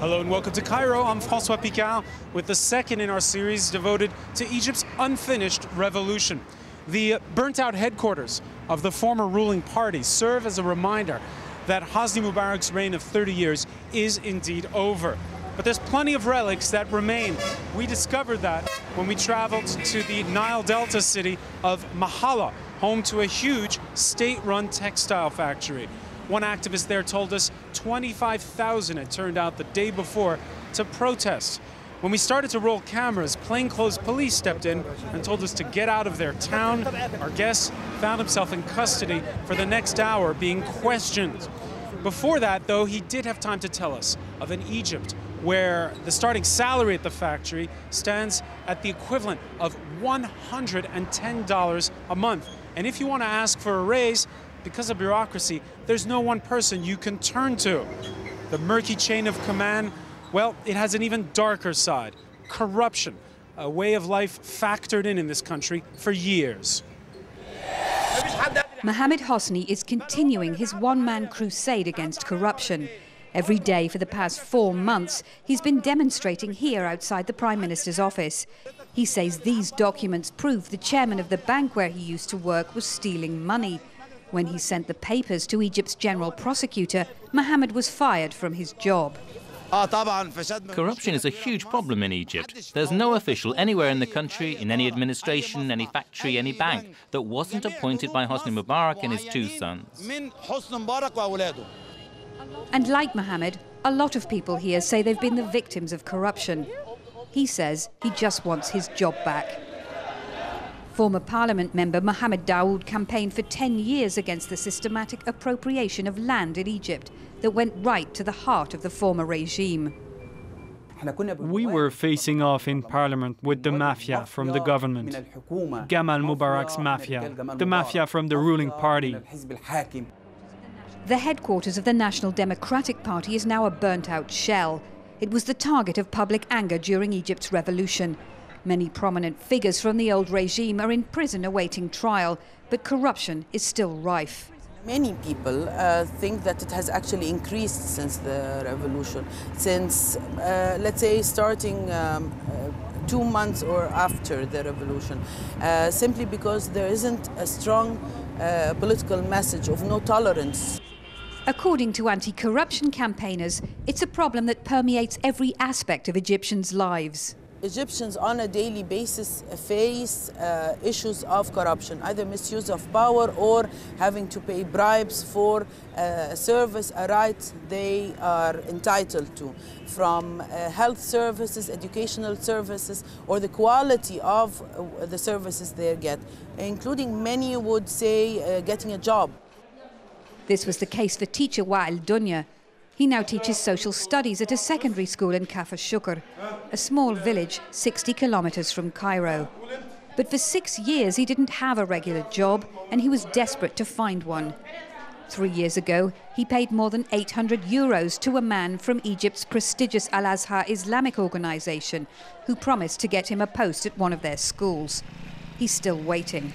Hello and welcome to Cairo. I'm François Picard with the second in our series devoted to Egypt's unfinished revolution. The burnt-out headquarters of the former ruling party serve as a reminder that Hosni Mubarak's reign of 30 years is indeed over. But there's plenty of relics that remain. We discovered that when we traveled to the Nile Delta city of Mahala, home to a huge state-run textile factory. One activist there told us 25,000 had turned out the day before to protest. When we started to roll cameras, plainclothes police stepped in and told us to get out of their town. Our guest found himself in custody for the next hour being questioned. Before that, though, he did have time to tell us of an Egypt where the starting salary at the factory stands at the equivalent of $110 a month. And if you want to ask for a raise, because of bureaucracy, there's no one person you can turn to. The murky chain of command, well, it has an even darker side. Corruption, a way of life factored in this country for years. Mohamed Hosni is continuing his one-man crusade against corruption. Every day for the past 4 months, he's been demonstrating here outside the Prime Minister's office. He says these documents prove the chairman of the bank where he used to work was stealing money. When he sent the papers to Egypt's general prosecutor, Mohamed was fired from his job. Corruption is a huge problem in Egypt. There's no official anywhere in the country, in any administration, any factory, any bank, that wasn't appointed by Hosni Mubarak and his 2 sons. And like Mohamed, a lot of people here say they've been the victims of corruption. He says he just wants his job back. Former parliament member Mohamed Daoud campaigned for 10 years against the systematic appropriation of land in Egypt that went right to the heart of the former regime. We were facing off in parliament with the mafia from the government, Gamal Mubarak's mafia, the mafia from the ruling party. The headquarters of the National Democratic Party is now a burnt-out shell. It was the target of public anger during Egypt's revolution. Many prominent figures from the old regime are in prison awaiting trial, but corruption is still rife. Many people think that it has actually increased since the revolution, since, let's say, starting 2 months or after the revolution, simply because there isn't a strong political message of no tolerance. According to anti-corruption campaigners, it's a problem that permeates every aspect of Egyptians' lives. Egyptians on a daily basis face issues of corruption, either misuse of power or having to pay bribes for a service, a right they are entitled to, from health services, educational services, or the quality of the services they get, including many would say getting a job. This was the case for teacher Wael Dunya. He now teaches social studies at a secondary school in Kafr Shukr, a small village 60 kilometers from Cairo. But for 6 years he didn't have a regular job and he was desperate to find one. 3 years ago, he paid more than 800 euros to a man from Egypt's prestigious Al-Azhar Islamic organization who promised to get him a post at one of their schools. He's still waiting.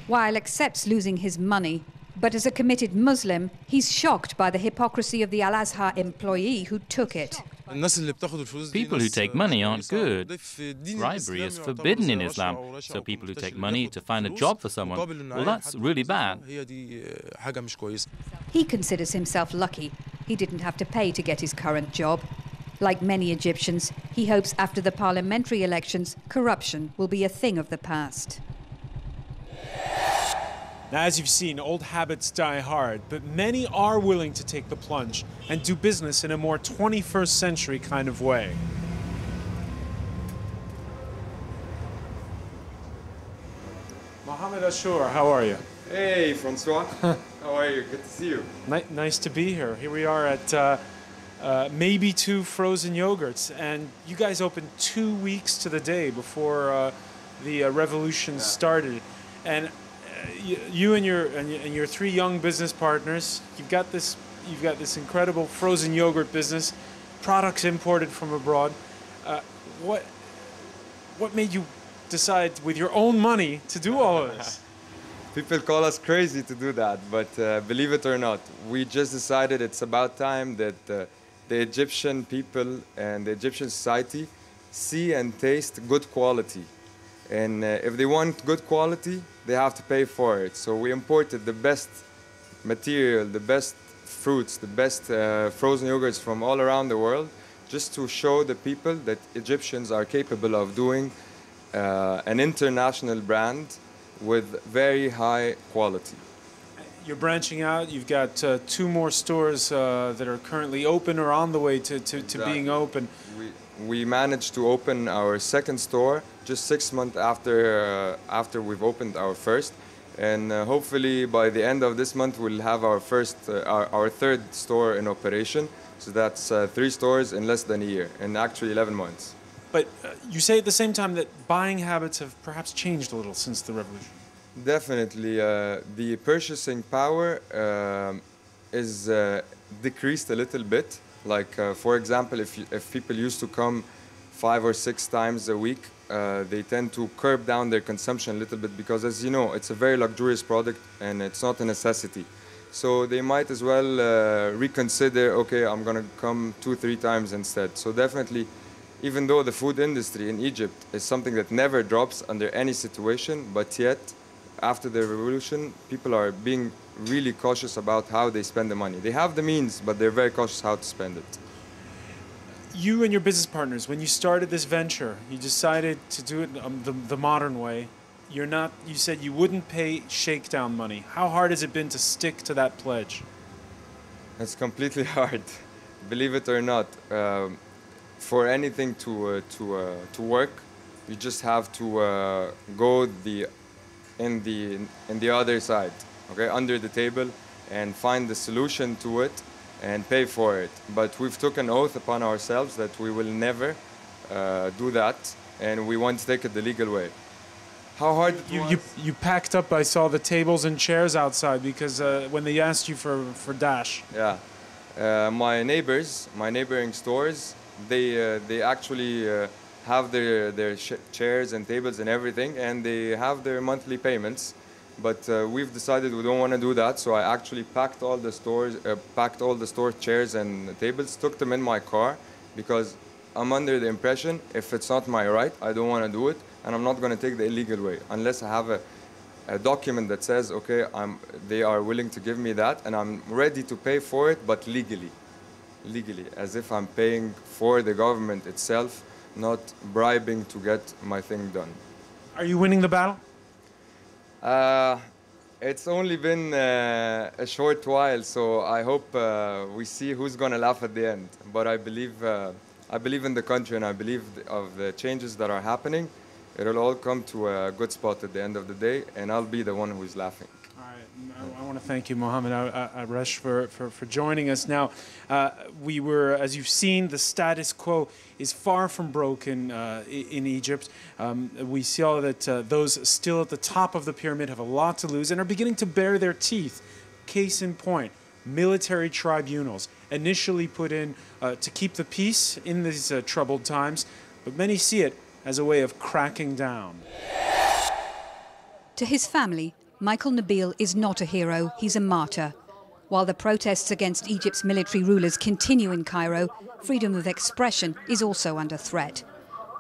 Wael accepts losing his money, but as a committed Muslim, he's shocked by the hypocrisy of the Al-Azhar employee who took it. People who take money aren't good. Bribery is forbidden in Islam, so people who take money to find a job for someone, well, that's really bad. He considers himself lucky. He didn't have to pay to get his current job. Like many Egyptians, he hopes after the parliamentary elections, corruption will be a thing of the past. Now, as you've seen, old habits die hard, but many are willing to take the plunge and do business in a more 21st century kind of way. Mohamed Ashur, how are you? Hey, Francois. How are you? Good to see you. Nice to be here. Here we are at Maybe 2 Frozen Yogurts, and you guys opened 2 weeks to the day before the revolution started. And you and your 3 young business partners, you've got this incredible frozen yogurt business, products imported from abroad. What made you decide with your own money to do all of this? People call us crazy to do that, but believe it or not, we just decided it's about time that the Egyptian people and the Egyptian society see and taste good quality. And if they want good quality, they have to pay for it. So we imported the best material, the best fruits, the best frozen yogurts from all around the world, just to show the people that Egyptians are capable of doing an international brand with very high quality. You're branching out. You've got 2 more stores that are currently open or on the way to being open. We managed to open our second store just 6 months after we've opened our first, and hopefully by the end of this month we'll have our third store in operation. So that's 3 stores in less than a year, in actually 11 months. But you say at the same time that buying habits have perhaps changed a little since the revolution. Definitely, the purchasing power is decreased a little bit. Like, for example, if people used to come 5 or 6 times a week, they tend to curb down their consumption a little bit because, as you know, it's a very luxurious product and it's not a necessity. So they might as well reconsider, okay, I'm going to come 2-3 times instead. So definitely, even though the food industry in Egypt is something that never drops under any situation, but yet, after the revolution, people are being really cautious about how they spend the money. They have the means, but they're very cautious how to spend it. You and your business partners, when you started this venture, you decided to do it the modern way. You said you wouldn't pay shakedown money. How hard has it been to stick to that pledge? It's completely hard, believe it or not. For anything to work, you just have to go in the other side, okay, under the table, and find the solution to it and pay for it. But we've taken an oath upon ourselves that we will never do that, and we want to take it the legal way. How hard it was? You packed up, I saw the tables and chairs outside because when they asked you for Dash. Yeah. My neighboring stores, they actually have their chairs and tables and everything, and they have their monthly payments. But we've decided we don't want to do that, so I actually packed all the store chairs and tables, took them in my car, because I'm under the impression if it's not my right, I don't want to do it, and I'm not going to take the illegal way unless I have a document that says, okay, they are willing to give me that, and I'm ready to pay for it, but legally, as if I'm paying for the government itself, not bribing to get my thing done. Are you winning the battle? It's only been a short while, so I hope we see who's going to laugh at the end. But I believe in the country, and I believe of the changes that are happening. It'll all come to a good spot at the end of the day, and I'll be the one who's laughing. All right. I want to thank you, Mohamed Aresh, for joining us. Now, as you've seen, the status quo is far from broken in Egypt. We saw that those still at the top of the pyramid have a lot to lose and are beginning to bare their teeth. Case in point, military tribunals, initially put in to keep the peace in these troubled times, but many see it as a way of cracking down. To his family, Michael Nabil is not a hero, he's a martyr. While the protests against Egypt's military rulers continue in Cairo, freedom of expression is also under threat.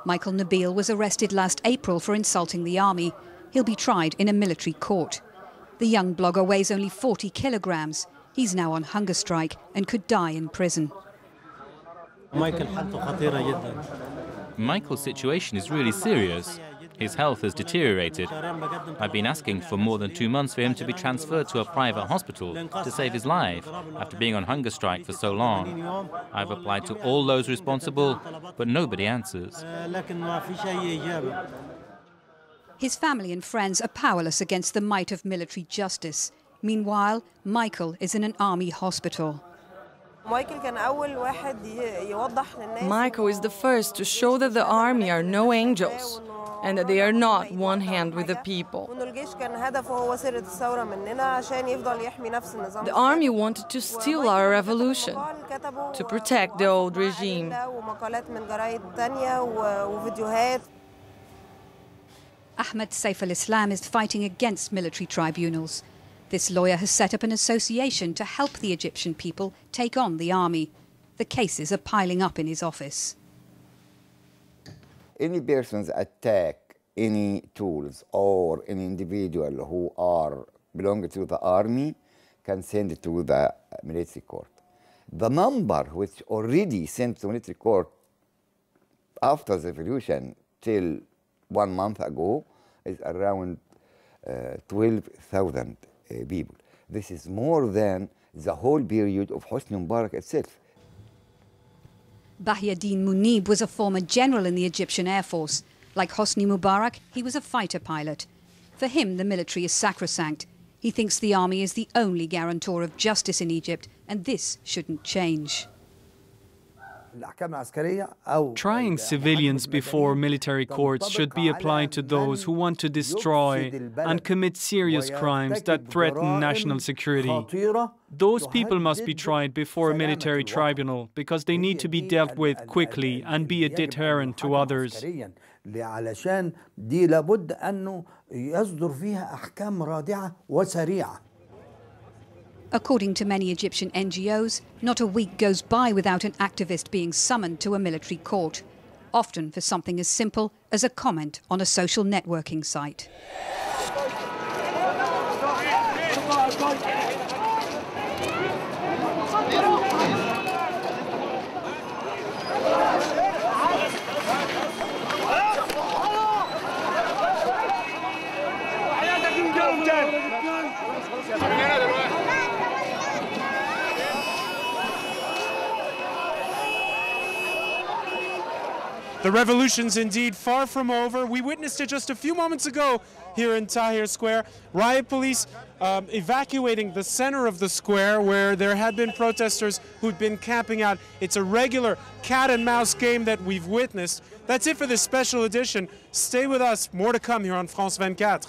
Michael Nabil was arrested last April for insulting the army. He'll be tried in a military court. The young blogger weighs only 40 kilograms. He's now on hunger strike and could die in prison. Michael's situation is really serious. His health has deteriorated. I've been asking for more than 2 months for him to be transferred to a private hospital to save his life after being on hunger strike for so long. I've applied to all those responsible, but nobody answers. His family and friends are powerless against the might of military justice. Meanwhile, Michael is in an army hospital. Michael is the first to show that the army are no angels and that they are not one hand with the people. The army wanted to steal our revolution, to protect the old regime. Ahmed Saif al-Islam is fighting against military tribunals. This lawyer has set up an association to help the Egyptian people take on the army. The cases are piling up in his office. Any persons attack any tools or any individual who are belonging to the army can send it to the military court. The number which already sent to military court after the revolution till 1 month ago is around 12,000 people. This is more than the whole period of Hosni Mubarak itself. Bahiyuddin Munib was a former general in the Egyptian Air Force. Like Hosni Mubarak, he was a fighter pilot. For him, the military is sacrosanct. He thinks the army is the only guarantor of justice in Egypt, and this shouldn't change. Trying civilians before military courts should be applied to those who want to destroy and commit serious crimes that threaten national security. Those people must be tried before a military tribunal because they need to be dealt with quickly and be a deterrent to others. According to many Egyptian NGOs, not a week goes by without an activist being summoned to a military court, often for something as simple as a comment on a social networking site. The revolution's indeed far from over. We witnessed it just a few moments ago here in Tahrir Square. Riot police evacuating the center of the square where there had been protesters who'd been camping out. It's a regular cat and mouse game that we've witnessed. That's it for this special edition. Stay with us. More to come here on France 24.